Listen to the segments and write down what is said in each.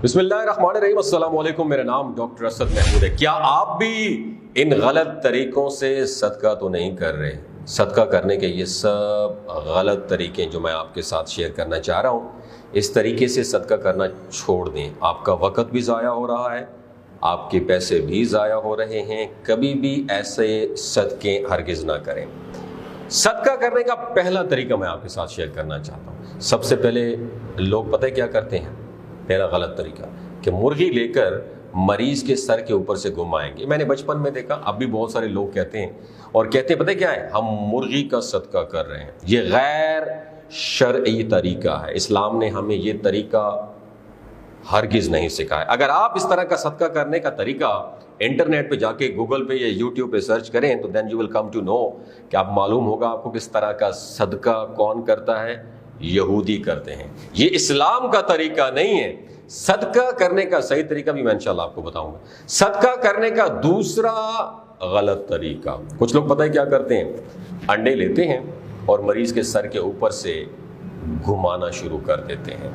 बिस्मिल्लाहिर्रहमानिर्रहीम। अस्सलाम वालेकुम। मेरा नाम डॉक्टर असद महमूद है। क्या आप भी इन गलत तरीक़ों से सदका तो नहीं कर रहे? सदका करने के ये सब गलत तरीके जो मैं आपके साथ शेयर करना चाह रहा हूँ, इस तरीके से सदका करना छोड़ दें। आपका वक़्त भी ज़ाया हो रहा है, आपके पैसे भी ज़ाया हो रहे हैं। कभी भी ऐसे सदक़े हरगिज़ ना करें। सदका करने का पहला तरीका मैं आपके साथ शेयर करना चाहता हूँ। सबसे पहले लोग पता है क्या करते हैं? पहला गलत तरीका कि मुर्गी लेकर मरीज के सर के ऊपर से घुमाएंगे। मैंने बचपन में देखा, अब भी बहुत सारे लोग कहते हैं और कहते हैं पता है क्या है, हम मुर्गी का सदका कर रहे हैं। ये गैर शरई तरीका है। इस्लाम ने हमें ये तरीका हरगिज़ नहीं सिखाया। अगर आप इस तरह का सदका करने का तरीका इंटरनेट पे जाके गूगल पे या यूट्यूब पे सर्च करें तो then you will come to know कि आप मालूम होगा आपको किस तरह का सदका कौन करता है। यहूदी करते हैं। ये इस्लाम का तरीका नहीं है। सदका करने का सही तरीका भी मैं इंशाल्लाह आपको बताऊंगा। सदका करने का दूसरा गलत तरीका, कुछ लोग पता है क्या करते हैं, अंडे लेते हैं और मरीज के सर के ऊपर से घुमाना शुरू कर देते हैं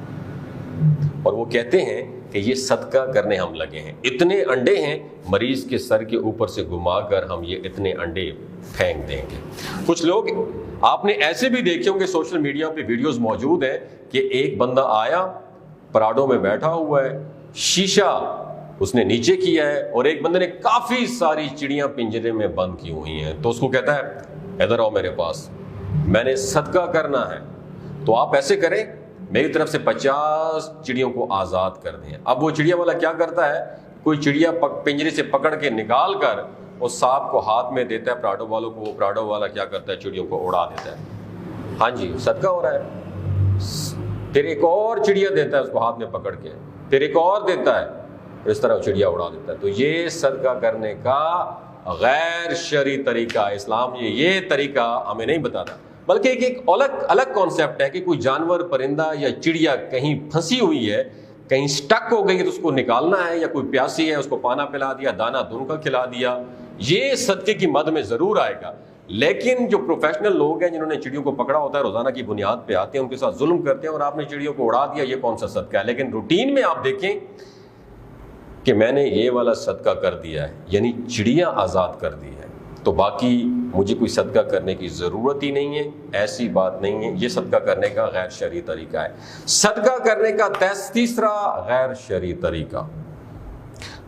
और वो कहते हैं कि ये सदका करने हम लगे हैं। इतने अंडे हैं, मरीज के सर के ऊपर से घुमाकर हम ये इतने अंडे फेंक देंगे। कुछ लोग आपने ऐसे भी देखे होंगे, सोशल मीडिया पे वीडियोस मौजूद हैं कि एक बंदा आया, पराडों में बैठा हुआ है, शीशा उसने नीचे किया है और एक बंदे ने काफी सारी चिड़ियां पिंजरे में बंद की हुई हैं। तो उसको कहता है इधर आओ मेरे पास, मैंने सदका करना है। तो आप ऐसे करें, मेरी तरफ से 50 चिड़ियों को आज़ाद कर दें। अब वो चिड़िया वाला क्या करता है, कोई चिड़िया पिंजरे से पकड़ के निकाल कर उस सांप को हाथ में देता है पराडो वालों को। वो पराडो वाला क्या करता है, चिड़ियों को उड़ा देता है। हाँ जी, सदका हो रहा है। फिर एक और चिड़िया देता है उसको हाथ में पकड़ के, फिर एक और देता है, इस तरह चिड़िया उड़ा देता है। तो ये सदका करने का गैर शरई तरीका है। इस्लाम ये तरीका हमें नहीं बताता, बल्कि एक अलग कॉन्सेप्ट है कि कोई जानवर, परिंदा या चिड़िया कहीं फंसी हुई है, कहीं स्टक हो गई है, तो उसको निकालना है, या कोई प्यासी है उसको पाना पिला दिया, दाना धुनकर खिला दिया, ये सदके की मद में जरूर आएगा। लेकिन जो प्रोफेशनल लोग हैं जिन्होंने चिड़ियों को पकड़ा होता है, रोजाना की बुनियाद पे आते हैं, उनके साथ जुल्म करते हैं और आपने चिड़ियों को उड़ा दिया, ये कौन सा सदका है? लेकिन रूटीन में आप देखें कि मैंने ये वाला सदका कर दिया है, यानी चिड़िया आज़ाद कर दी है, तो बाकी मुझे कोई सदका करने की ज़रूरत ही नहीं है। ऐसी बात नहीं है। ये सदका करने का गैर शरई तरीका है। सदका करने का तीसरा गैर शरई तरीका,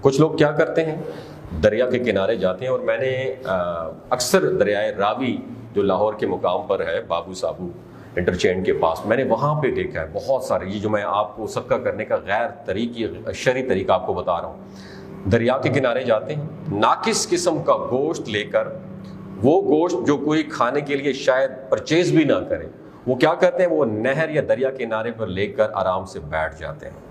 कुछ लोग क्या करते हैं, दरिया के किनारे जाते हैं। और मैंने अक्सर दरियाए रावी जो लाहौर के मुकाम पर है, बाबू साबू इंटरचेंज के पास, मैंने वहाँ पे देखा है बहुत सारे। ये जो मैं आपको सदका करने का गैर शरई तरीका आपको बता रहा हूँ, दरिया के किनारे जाते हैं, नाकिस किस्म का गोश्त लेकर, वो गोश्त जो कोई खाने के लिए शायद परचेज भी ना करे, वो क्या करते हैं, वो नहर या दरिया किनारे पर लेकर आराम से बैठ जाते हैं।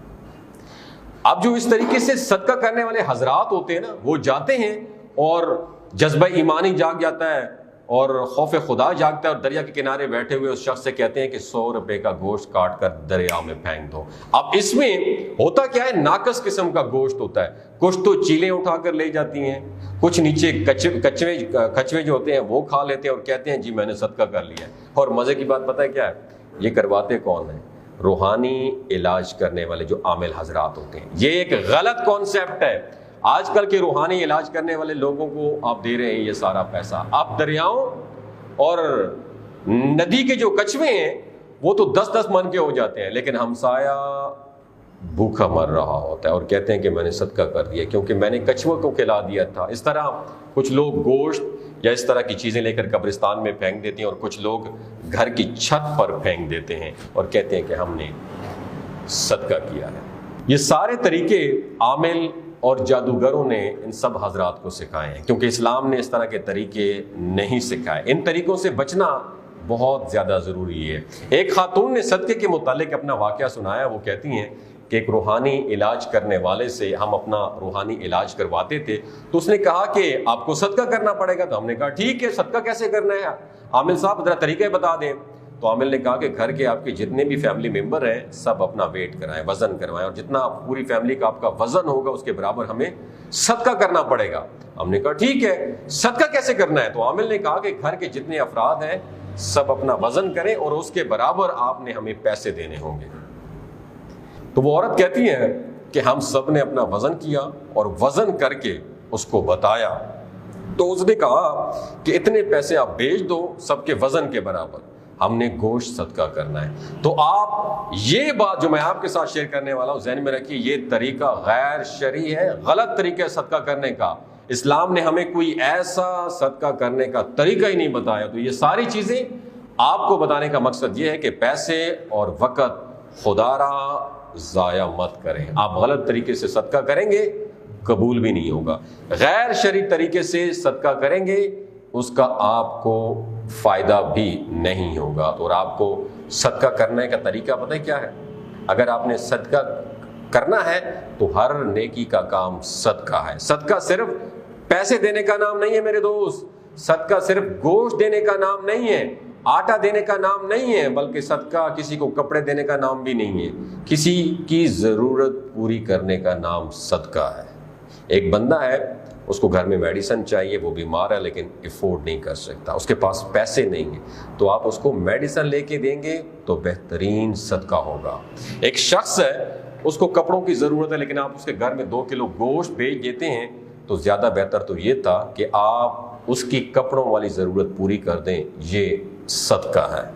अब जो इस तरीके से सदका करने वाले हजरात होते हैं ना, वो जाते हैं और जज्बा ईमानी जाग जाता है और खौफ खुदा जागता है और दरिया के किनारे बैठे हुए उस शख्स से कहते हैं कि 100 रुपए का गोश्त काट कर दरिया में फेंक दो। अब इसमें होता क्या है, नाकस किस्म का गोश्त होता है। कुछ तो चीलें उठाकर ले जाती हैं, कुछ नीचे कचवे जो होते हैं वो खा लेते हैं और कहते हैं जी मैंने सदका कर लिया है। और मजे की बात पता है क्या है, ये करवाते कौन है? रूहानी इलाज करने वाले जो आमिल हजरात होते हैं। ये एक गलत कॉन्सेप्ट है। आजकल के रूहानी इलाज करने वाले लोगों को आप दे रहे हैं ये सारा पैसा। आप दरियाओं और नदी के जो कछुए हैं वो तो 10-10 मन के हो जाते हैं, लेकिन हमसाया भूखा मर रहा होता है और कहते हैं कि मैंने सदका कर दिया क्योंकि मैंने कछुए को खिला दिया था। इस तरह कुछ लोग गोश्त या इस तरह की चीज़ें लेकर कब्रिस्तान में फेंक देते हैं और कुछ लोग घर की छत पर फेंक देते हैं और कहते हैं कि हमने सदका किया है। ये सारे तरीके आमिल और जादूगरों ने इन सब हजरात को सिखाए हैं, क्योंकि इस्लाम ने इस तरह के तरीके नहीं सिखाए। इन तरीकों से बचना बहुत ज़्यादा ज़रूरी है। एक खातून ने सदके के मुतालिक अपना वाक़या सुनाया। वो कहती हैं कि एक रूहानी इलाज करने वाले से हम अपना रूहानी इलाज करवाते थे, तो उसने कहा कि आपको सदका करना पड़ेगा। तो हमने कहा ठीक है, सदका कैसे करना है आमिल साहब, ज़रा तरीके बता दें। तो आमिल ने कहा कि घर के आपके जितने भी फैमिली मेंबर हैं सब अपना वेट कराएं, वजन करवाएं, और जितना पूरी फैमिली का आपका वजन होगा उसके बराबर हमें सदका करना पड़ेगा। हमने कहा ठीक है, सदका कैसे करना है? तो आमिल ने कहा कि घर के जितने अफराद हैं सब अपना वजन करें और उसके बराबर आपने हमें पैसे देने होंगे। तो वो औरत कहती है کہ ہم سب نے اپنا وزن کیا اور وزن کر کے اس کو بتایا، تو اس نے کہا کہ اتنے پیسے آپ بیچ دو سب کے وزن کے برابر، ہم نے گوشت صدقہ کرنا ہے۔ تو آپ یہ بات جو میں آپ کے ساتھ شیئر کرنے والا ہوں ذہن میں رکھیے، یہ طریقہ غیر شرعی ہے، غلط طریقہ ہے صدقہ کرنے کا۔ اسلام نے ہمیں کوئی ایسا صدقہ کرنے کا طریقہ ہی نہیں بتایا۔ تو یہ ساری چیزیں آپ کو بتانے کا مقصد یہ ہے کہ پیسے اور وقت خدا را ضائع مت کریں۔ آپ غلط طریقے سے صدقہ کریں گے قبول بھی نہیں ہوگا، غیر شرعی طریقے سے صدقہ کریں گے اس کا آپ کو فائدہ بھی نہیں ہوگا۔ اور آپ کو صدقہ کرنے کا طریقہ پتہ ہے کیا ہے؟ اگر آپ نے صدقہ کرنا ہے تو ہر نیکی کا کام صدقہ ہے۔ صدقہ صرف پیسے دینے کا نام نہیں ہے میرے دوست، صدقہ صرف گوشت دینے کا نام نہیں ہے، آٹا دینے کا نام نہیں ہے، بلکہ صدقہ کسی کو کپڑے دینے کا نام بھی نہیں ہے، کسی کی ضرورت پوری کرنے کا نام صدقہ ہے۔ ایک بندہ ہے، اس کو گھر میں میڈیسن چاہیے، وہ بیمار ہے لیکن افورڈ نہیں کر سکتا، اس کے پاس پیسے نہیں ہیں، تو آپ اس کو میڈیسن لے کے دیں گے تو بہترین صدقہ ہوگا۔ ایک شخص ہے، اس کو کپڑوں کی ضرورت ہے لیکن آپ اس کے گھر میں 2 کلو گوشت بھیج دیتے ہیں، تو زیادہ بہتر تو یہ تھا کہ آپ اس کی کپڑوں والی ضرورت پوری کر دیں، یہ صدقہ ہے۔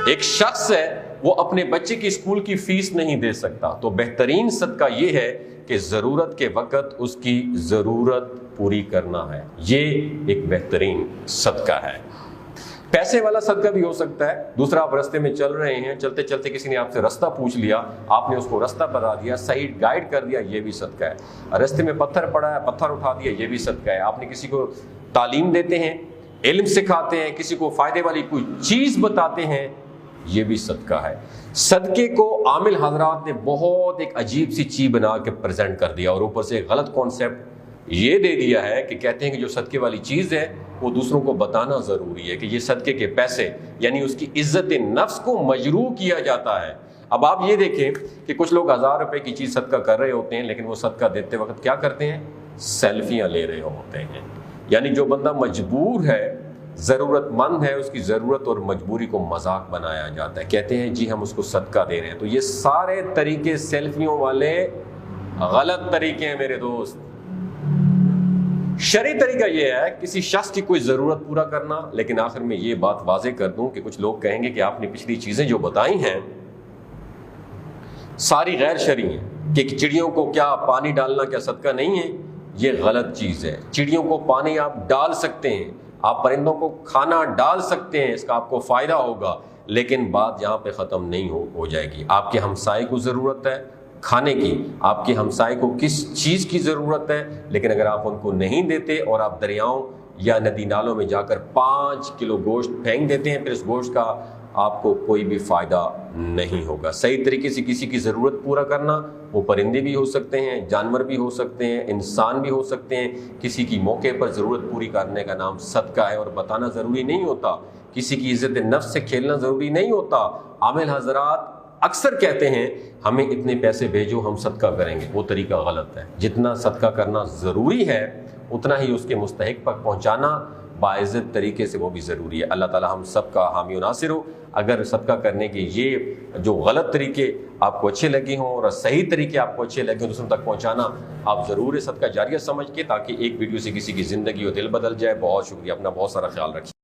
ایک شخص ہے، وہ اپنے بچے کی اسکول کی فیس نہیں دے سکتا، تو بہترین صدقہ یہ ہے کہ ضرورت کے وقت اس کی ضرورت پوری کرنا ہے، یہ ایک بہترین صدقہ ہے۔ پیسے والا صدقہ بھی ہو سکتا ہے، دوسرا آپ رستے میں چل رہے ہیں، چلتے چلتے کسی نے آپ سے رستہ پوچھ لیا، آپ نے اس کو رستہ بتا دیا، صحیح گائیڈ کر دیا، یہ بھی صدقہ ہے۔ رستے میں پتھر پڑا ہے، پتھر اٹھا دیا، یہ بھی صدقہ ہے۔ آپ نے کسی کو تعلیم دیتے ہیں، علم سکھاتے ہیں، کسی کو فائدے والی کوئی چیز بتاتے ہیں، یہ بھی صدقہ ہے۔ صدقے کو عامل حضرات نے بہت ایک عجیب سی چیز بنا کے پریزنٹ کر دیا، اور اوپر سے ایک غلط کانسیپٹ یہ دے دیا ہے کہ کہتے ہیں کہ جو صدقے والی چیز ہے وہ دوسروں کو بتانا ضروری ہے، کہ یہ صدقے کے پیسے، یعنی اس کی عزت نفس کو مجروح کیا جاتا ہے۔ اب آپ یہ دیکھیں کہ کچھ لوگ 1000 روپے کی چیز صدقہ کر رہے ہوتے ہیں، لیکن وہ صدقہ دیتے وقت کیا کرتے ہیں؟ سیلفیاں لے رہے ہوتے ہیں۔ یعنی جو بندہ مجبور ہے، ضرورت مند ہے، اس کی ضرورت اور مجبوری کو مذاق بنایا جاتا ہے، کہتے ہیں جی ہم اس کو صدقہ دے رہے ہیں۔ تو یہ سارے طریقے سیلفیوں والے غلط طریقے ہیں میرے دوست۔ شرعی طریقہ یہ ہے کسی شخص کی کوئی ضرورت پورا کرنا، لیکن آخر میں یہ بات واضح کر دوں کہ کچھ لوگ کہیں گے کہ آپ نے پچھلی چیزیں جو بتائی ہیں ساری غیر شرعی ہیں، کہ چڑیوں کو کیا پانی ڈالنا کیا صدقہ نہیں ہے، یہ غلط چیز ہے۔ چڑیوں کو پانی آپ ڈال سکتے ہیں، آپ پرندوں کو کھانا ڈال سکتے ہیں، اس کا آپ کو فائدہ ہوگا، لیکن بات یہاں پہ ختم نہیں ہو جائے گی۔ آپ کے ہمسائے کو ضرورت ہے کھانے کی، آپ کے ہمسائے کو کس چیز کی ضرورت ہے، لیکن اگر آپ ان کو نہیں دیتے اور آپ دریاؤں یا ندی نالوں میں جا کر 5 کلو گوشت پھینک دیتے ہیں، پھر اس گوشت کا آپ کو کوئی بھی فائدہ نہیں ہوگا۔ صحیح طریقے سے کسی کی ضرورت پورا کرنا، وہ پرندے بھی ہو سکتے ہیں، جانور بھی ہو سکتے ہیں، انسان بھی ہو سکتے ہیں، کسی کی موقع پر ضرورت پوری کرنے کا نام صدقہ ہے، اور بتانا ضروری نہیں ہوتا، کسی کی عزت نفس سے کھیلنا ضروری نہیں ہوتا۔ عامل حضرات اکثر کہتے ہیں ہمیں اتنے پیسے بھیجو ہم صدقہ کریں گے، وہ طریقہ غلط ہے۔ جتنا صدقہ کرنا ضروری ہے اتنا ہی اس کے مستحق پر پہنچانا باعزت طریقے سے وہ بھی ضروری ہے۔ اللہ تعالی ہم سب کا حامی و ناصر ہو۔ اگر صدقہ کرنے کے یہ جو غلط طریقے آپ کو اچھے لگے ہوں اور صحیح طریقے آپ کو اچھے لگے ہوں، دوسروں تک پہنچانا آپ ضرور صدقہ جاریہ سمجھ کے، تاکہ ایک ویڈیو سے کسی کی زندگی و دل بدل جائے۔ بہت شکریہ، اپنا بہت سارا خیال رکھیے۔